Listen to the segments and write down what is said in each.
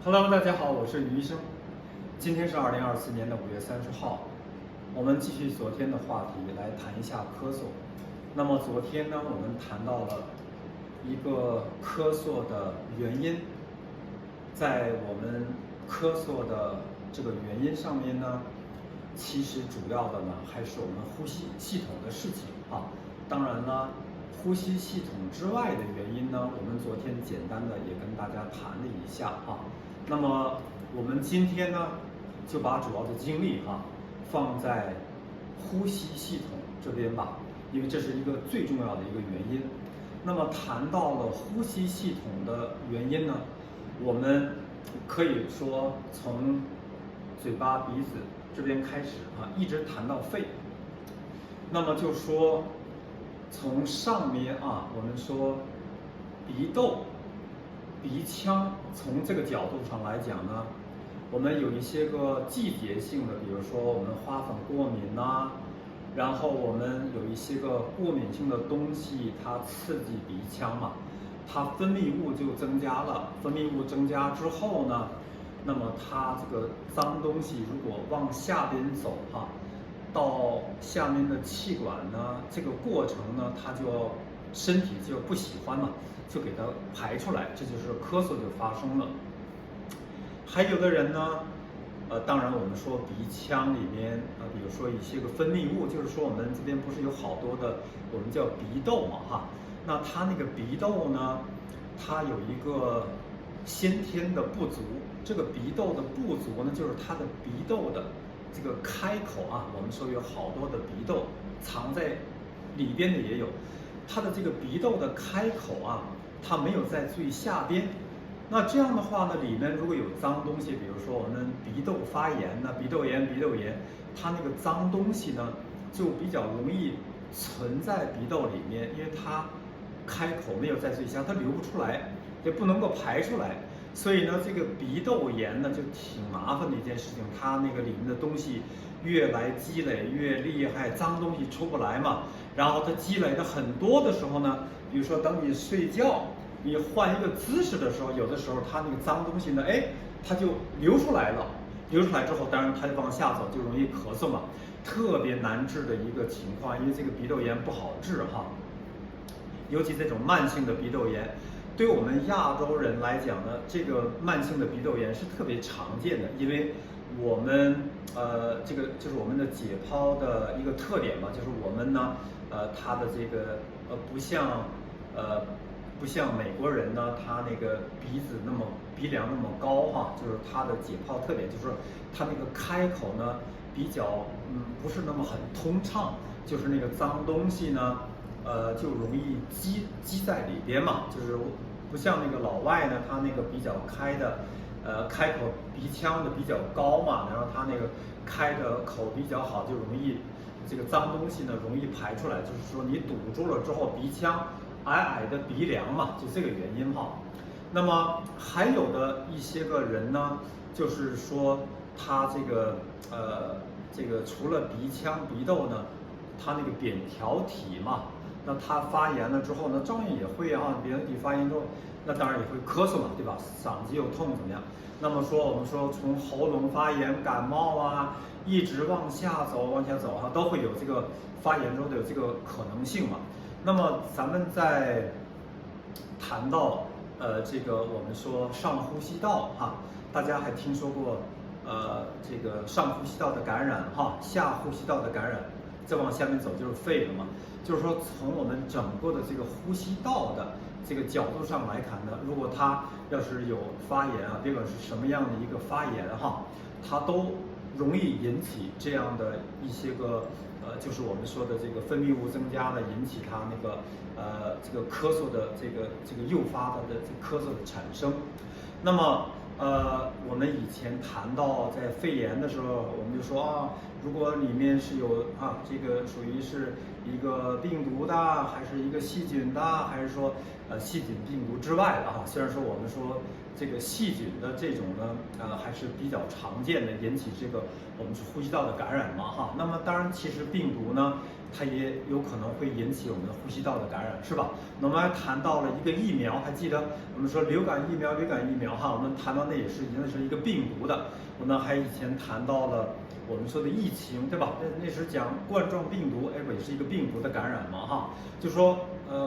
Hello，大家好，我是于医生。今天是2024年5月30号，我们继续昨天的话题来谈一下咳嗽。那么昨天呢，我们谈到了一个咳嗽的原因，在我们咳嗽的这个原因上面呢，其实主要的呢还是我们呼吸系统的事情啊。当然呢，呼吸系统之外的原因呢，我们昨天简单的也跟大家谈了一下啊。那么我们今天呢，就把主要的精力放在呼吸系统这边吧，因为这是一个最重要的一个原因。那么谈到了呼吸系统的原因呢，我们可以说从嘴巴、鼻子这边开始一直谈到肺。那么就说从上面我们说鼻窦、鼻腔，从这个角度上来讲呢，我们有一些个季节性的，比如说我们花粉过敏然后我们有一些个过敏性的东西，它刺激鼻腔嘛，它分泌物就增加了。分泌物增加之后呢，那么它这个脏东西如果往下边走到下面的气管呢，这个过程呢，它就身体就不喜欢嘛，就给它排出来，这就是咳嗽就发生了。还有的人呢，当然我们说鼻腔里面比如说一些个分泌物，就是说我们这边不是有好多的，我们叫鼻窦嘛那它那个鼻窦呢，它有一个先天的不足。这个鼻窦的不足呢，就是它的鼻窦的这个开口我们说有好多的鼻窦藏在里边的也有，它的这个鼻窦的开口它没有在最下边。那这样的话呢，里面如果有脏东西，比如说我们鼻窦发炎鼻窦炎，它那个脏东西呢，就比较容易存在鼻窦里面，因为它开口没有在最下，它流不出来，也不能够排出来。所以呢，这个鼻窦炎呢就挺麻烦的一件事情，它那个里面的东西越来积累越厉害，脏东西出不来嘛。然后它积累的很多的时候呢，比如说等你睡觉，你换一个姿势的时候，有的时候它那个脏东西呢，它就流出来了。流出来之后，当然它就往下走，就容易咳嗽嘛，特别难治的一个情况，因为这个鼻窦炎不好治尤其这种慢性的鼻窦炎。对我们亚洲人来讲呢，这个慢性的鼻窦炎是特别常见的，因为我们这个就是我们的解剖的一个特点嘛，就是我们呢它的这个不像美国人呢，他那个鼻梁那么高就是它的解剖特点就是它那个开口呢比较不是那么很通畅，就是那个脏东西呢就容易积在里边嘛，就是不像那个老外呢，他那个比较开口鼻腔的比较高嘛，然后他那个开的口比较好，就容易这个脏东西呢容易排出来，就是说你堵住了之后，鼻腔矮的鼻梁嘛，就这个原因那么还有的一些个人呢，就是说他这个除了鼻腔鼻窦呢，他那个扁桃体嘛，那它发炎了之后呢，照样也会扁桃体发炎之后，那当然也会咳嗽嘛，对吧？嗓子又痛怎么样？那么说我们说从喉咙发炎、感冒一直往下走都会有这个发炎之后的有这个可能性嘛。那么咱们在谈到这个我们说上呼吸道大家还听说过这个上呼吸道的感染下呼吸道的感染，再往下面走就是肺了嘛。就是说从我们整个的这个呼吸道的这个角度上来看呢，如果它要是有发炎别管是什么样的一个发炎它都容易引起这样的一些个就是我们说的这个分泌物增加呢，引起它那个这个咳嗽的这个诱发的这咳嗽的产生。那么我们以前谈到在肺炎的时候，我们就说如果里面是有这个属于是一个病毒的，还是一个细菌的，还是说细菌病毒之外的虽然说我们说这个细菌的这种呢还是比较常见的，引起这个我们是呼吸道的感染嘛那么当然其实病毒呢它也有可能会引起我们的呼吸道的感染，是吧？那我们还谈到了一个疫苗，还记得我们说流感疫苗我们谈到那也是一个病毒的。我们还以前谈到了我们说的疫情，对吧？那是讲冠状病毒，不也是一个病毒的感染嘛就说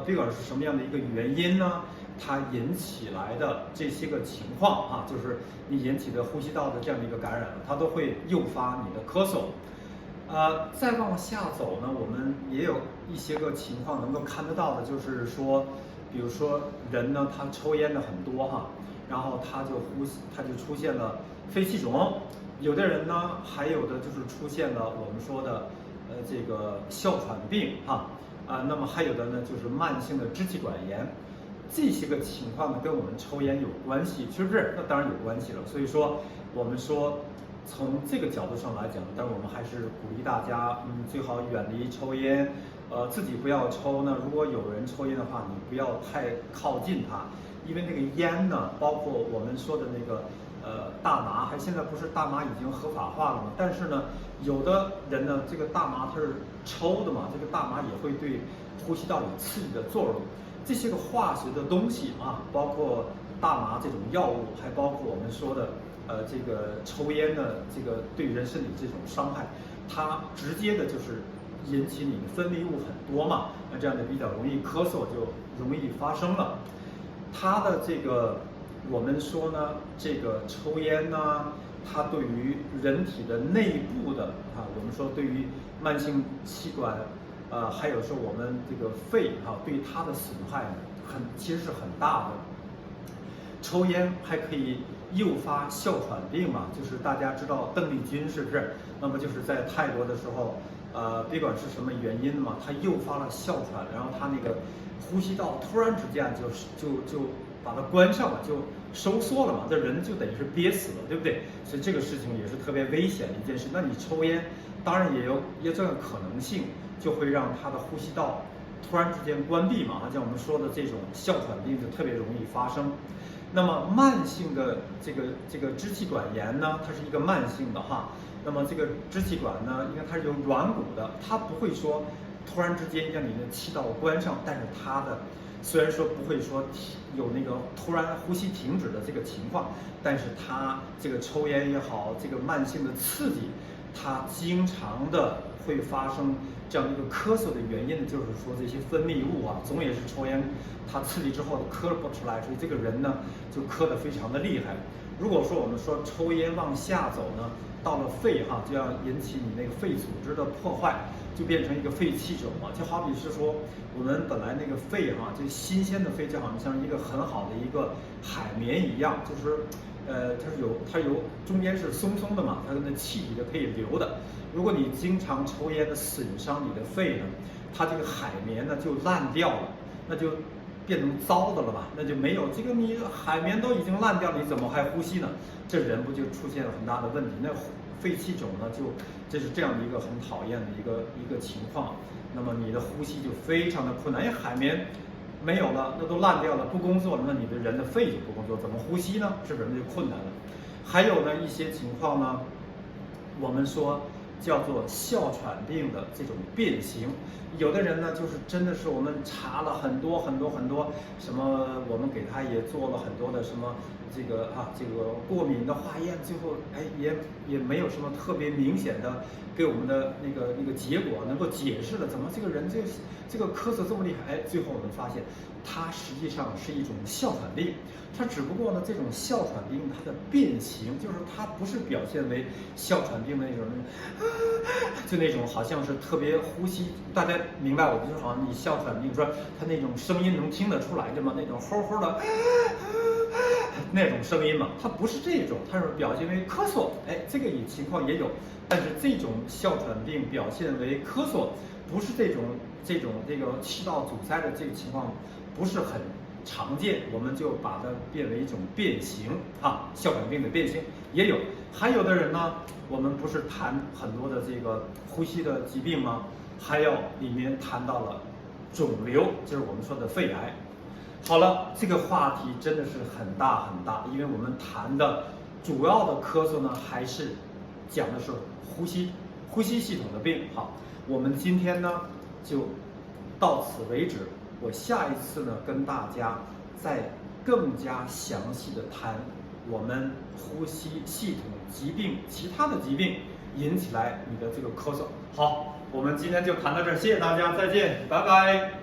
不管是什么样的一个原因呢，它引起来的这些个情况就是你引起的呼吸道的这样的一个感染，它都会诱发你的咳嗽。再往下走呢，我们也有一些个情况能够看得到的，就是说，比如说人呢，他抽烟的很多然后他就出现了肺气肿，有的人呢，还有的就是出现了我们说的这个哮喘病那么还有的呢就是慢性的支气管炎，这些个情况呢跟我们抽烟有关系，是不是？那当然有关系了。所以说我们说从这个角度上来讲，但我们还是鼓励大家最好远离抽烟，自己不要抽呢。如果有人抽烟的话，你不要太靠近它，因为那个烟呢，包括我们说的那个大麻，现在不是大麻已经合法化了吗？但是呢，有的人呢，这个大麻它是抽的嘛，这个大麻也会对呼吸道有刺激的作用。这些个化学的东西包括大麻这种药物，还包括我们说的这个抽烟的这个对人身体这种伤害，它直接的就是引起你的分泌物很多嘛，那这样的比较容易咳嗽，就容易发生了。它的这个我们说呢，这个抽烟呢，它对于人体的内部的我们说对于慢性气管还有说我们这个肺对它的损害其实是很大的。抽烟还可以诱发哮喘病嘛，就是大家知道邓丽君是不是？那么就是在泰国的时候，别管是什么原因嘛，它诱发了哮喘，然后它那个呼吸道突然之间就把它关上了，就收缩了嘛，这人就等于是憋死了，对不对？所以这个事情也是特别危险的一件事。那你抽烟，当然也有这个可能性，就会让他的呼吸道突然之间关闭嘛，像我们说的这种哮喘病就特别容易发生。那么慢性的这个支气管炎呢，它是一个慢性的那么这个支气管呢，因为它是有软骨的，它不会说突然之间让你的气道关上，但是它的虽然说不会说有那个突然呼吸停止的这个情况，但是它这个抽烟也好，这个慢性的刺激，它经常的会发生这样一个咳嗽的原因，就是说这些分泌物总也是抽烟它刺激之后咳不出来，所以这个人呢就咳得非常的厉害。如果说我们说抽烟往下走呢，到了肺就要引起你那个肺组织的破坏，就变成一个肺气肿嘛。就好比是说我们本来那个肺就新鲜的肺，就好像一个很好的一个海绵一样，就是它有中间是松松的嘛，它的气体的可以流的。如果你经常抽烟的损伤你的肺呢，它这个海绵呢就烂掉了，那就变成糟的了吧？那就没有这个，你海绵都已经烂掉，你怎么还呼吸呢？这人不就出现了很大的问题？那肺气肿呢，这是这样的一个很讨厌的一个情况。那么你的呼吸就非常的困难，因为海绵没有了，那都烂掉了，不工作了，那你的人的肺就不工作，怎么呼吸呢？是不是那就困难了？还有呢一些情况呢，我们说叫做哮喘病的这种变形，有的人呢就是真的是我们查了很多什么，我们给他也做了很多的什么这个过敏的化验，最后也没有什么特别明显的给我们的那个结果能够解释了怎么这个人这个咳嗽这么厉害，最后我们发现它实际上是一种哮喘病。它只不过呢，这种哮喘病它的变形，就是它不是表现为哮喘病的那种，就那种好像是特别呼吸，大家明白我就是好像你哮喘病说它那种声音能听得出来的吗？那种齁齁的那种声音嘛，它不是这种，它是表现为咳嗽，这个情况也有，但是这种哮喘病表现为咳嗽，不是这个气道阻塞的这个情况不是很常见，我们就把它变为一种变形啊，哮喘病的变形也有。还有的人呢，我们不是谈很多的这个呼吸的疾病吗？还有里面谈到了肿瘤，就是我们说的肺癌。好了，这个话题真的是很大很大，因为我们谈的主要的咳嗽呢，还是讲的是呼吸系统的病。好，我们今天呢就到此为止。我下一次呢跟大家再更加详细的谈我们呼吸系统疾病，其他的疾病引起来你的这个咳嗽。好，我们今天就谈到这儿，谢谢大家，再见，拜拜。